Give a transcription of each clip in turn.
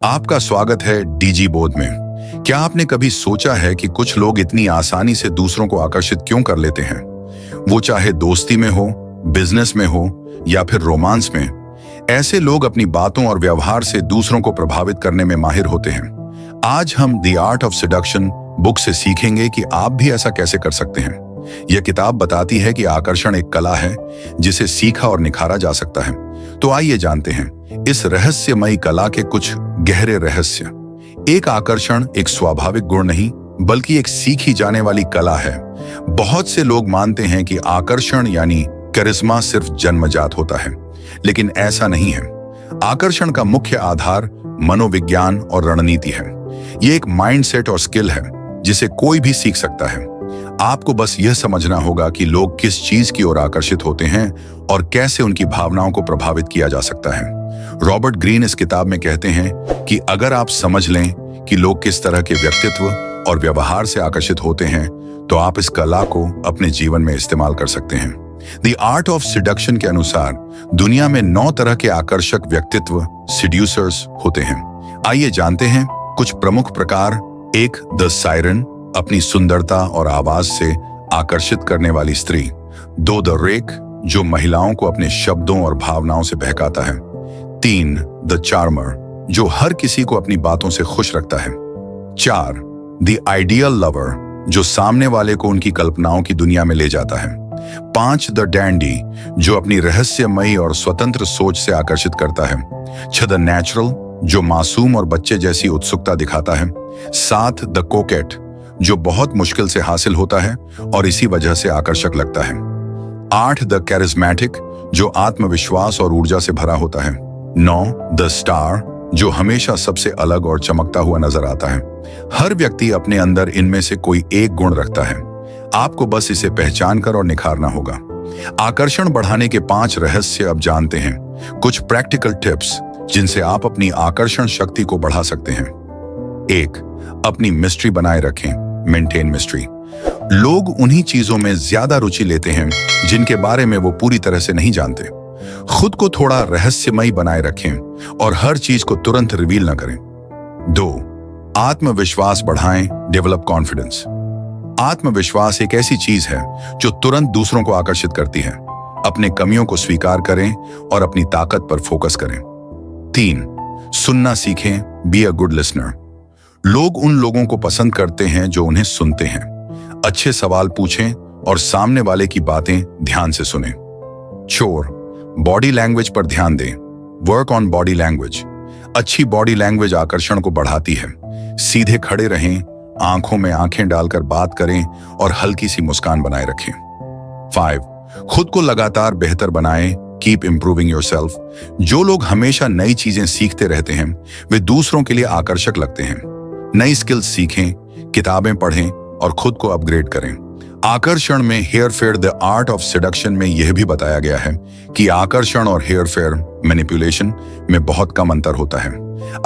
आपका स्वागत है डीजी बोध में। क्या आपने कभी सोचा है कि कुछ लोग इतनी आसानी से दूसरों को आकर्षित क्यों कर लेते हैं? वो चाहे दोस्ती में हो, बिजनेस में हो या फिर रोमांस में, ऐसे लोग अपनी बातों और व्यवहार से दूसरों को प्रभावित करने में माहिर होते हैं। आज हम the art of seduction book से सीखेंगे कि आप भी ऐसा कैसे कर सकते हैं। यह किताब बताती है कि आकर्षण एक कला है जिसे सीखा और निखारा जा सकता है। तो आइए जानते हैं इस रहस्यमयी कला के कुछ गहरे रहस्य। एक आकर्षण एक स्वाभाविक गुण नहीं बल्कि एक सीखी जाने वाली कला है। बहुत से लोग मानते हैं कि आकर्षण यानी करिश्मा सिर्फ जन्मजात होता है, लेकिन ऐसा नहीं है। आकर्षण का मुख्य आधार मनोविज्ञान और रणनीति है। यह एक माइंडसेट और स्किल है जिसे कोई भी सीख सकता है। आपको बस यह समझना होगा कि लोग किस चीज की ओर आकर्षित होते हैं और कैसे उनकी भावनाओं को प्रभावित किया जा सकता है। रॉबर्ट ग्रीन इस किताब में कहते हैं कि अगर आप समझ लें कि लोग किस तरह के व्यक्तित्व और व्यवहार से आकर्षित होते हैं, तो आप इस कला को अपने जीवन में इस्तेमाल कर सकते हैं। द आर्ट ऑफ सेडक्शन के अनुसार दुनिया में 9 तरह के आकर्षक व्यक्तित्व सेड्यूसर्स होते हैं। आइए जानते हैं कुछ प्रमुख प्रकार। 1, द सायरन, अपनी सुंदरता और आवाज से आकर्षित करने वाली स्त्री। 2, द रेक, जो महिलाओं को अपने शब्दों और भावनाओं से बहकाता है। 3, द चार्मर, जो हर किसी को अपनी बातों से खुश रखता है। 4, द आइडियल लवर, जो सामने वाले को उनकी कल्पनाओं की दुनिया में ले जाता है। 5, द डैंडी, जो अपनी रहस्यमयी और स्वतंत्र सोच से आकर्षित करता है। 6, द नेचुरल, जो मासूम और बच्चे जैसी उत्सुकता दिखाता है। 7, द कोकेट, जो बहुत मुश्किल से हासिल होता है और इसी वजह से आकर्षक लगता है। 8, द कैरिज्मेटिक, जो आत्मविश्वास और ऊर्जा से भरा होता है। 9, द स्टार, जो हमेशा सबसे अलग और चमकता हुआ नजर आता है। हर व्यक्ति अपने अंदर इनमें से कोई एक गुण रखता है। आपको बस इसे पहचान कर और निखारना होगा। आकर्षण बढ़ाने के 5 रहस्य अब जानते हैं। कुछ प्रैक्टिकल टिप्स जिनसे आप अपनी आकर्षण शक्ति को बढ़ा सकते हैं। 1, अपनी मिस्ट्री बनाए रखें। Maintain mystery. लोग उन्हीं चीजों में ज्यादा रुचि लेते हैं जिनके बारे में वो पूरी तरह से नहीं जानते। खुद को थोड़ा रहस्यमयी बनाए रखें और हर चीज को तुरंत रिवील न करें। 2, आत्मविश्वास बढ़ाएं। Develop confidence. आत्मविश्वास एक ऐसी चीज है जो तुरंत दूसरों को आकर्षित करती है। अपने कमियों को स्वीकार करें और अपनी ताकत पर फोकस करें। 3, सुनना सीखें। Be a good listener. लोग उन लोगों को पसंद करते हैं जो उन्हें सुनते हैं। अच्छे सवाल पूछें और सामने वाले की बातें ध्यान से सुनें। 4, बॉडी लैंग्वेज पर ध्यान दें। Work on body language. अच्छी बॉडी लैंग्वेज आकर्षण को बढ़ाती है। सीधे खड़े रहें, आंखों में आंखें डालकर बात करें और हल्की सी मुस्कान बनाए रखें। 5, खुद को लगातार बेहतर बनाएं। Keep improving yourself. जो लोग हमेशा नई चीजें सीखते रहते हैं वे दूसरों के लिए आकर्षक लगते हैं। नई स्किल्स सीखें, किताबें पढ़ें और खुद को अपग्रेड करें। आकर्षण में हेयर फेयर द आर्ट ऑफ सेडक्शन में यह भी बताया गया है कि आकर्षण और हेयर फेयर मैनिपुलेशन में बहुत कम अंतर होता है।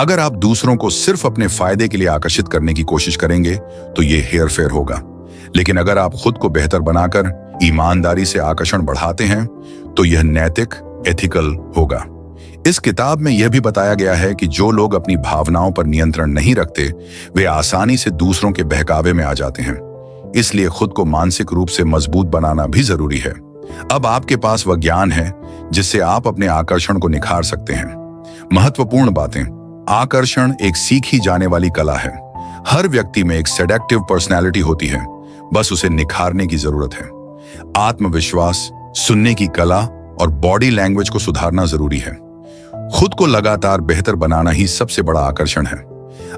अगर आप दूसरों को सिर्फ अपने फायदे के लिए आकर्षित करने की कोशिश करेंगे तो यह हेयर फेयर होगा, लेकिन अगर आप खुद को बेहतर बनाकर ईमानदारी से आकर्षण बढ़ाते हैं तो यह नैतिक, एथिकल होगा। इस किताब में यह भी बताया गया है कि जो लोग अपनी भावनाओं पर नियंत्रण नहीं रखते वे आसानी से दूसरों के बहकावे में आ जाते हैं। इसलिए खुद को मानसिक रूप से मजबूत बनाना भी जरूरी है। अब आपके पास वह ज्ञान है जिससे आप अपने आकर्षण को निखार सकते हैं। महत्वपूर्ण बातें। आकर्षण एक सीखी जाने वाली कला है। हर व्यक्ति में एक सेडक्टिव पर्सनैलिटी होती है, बस उसे निखारने की जरूरत है। आत्मविश्वास, सुनने की कला और बॉडी लैंग्वेज को सुधारना जरूरी है। खुद को लगातार बेहतर बनाना ही सबसे बड़ा आकर्षण है।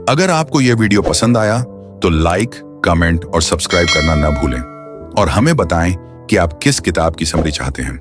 अगर आपको यह वीडियो पसंद आया तो लाइक, कमेंट और सब्सक्राइब करना न भूलें और हमें बताएं कि आप किस किताब की समरी चाहते हैं।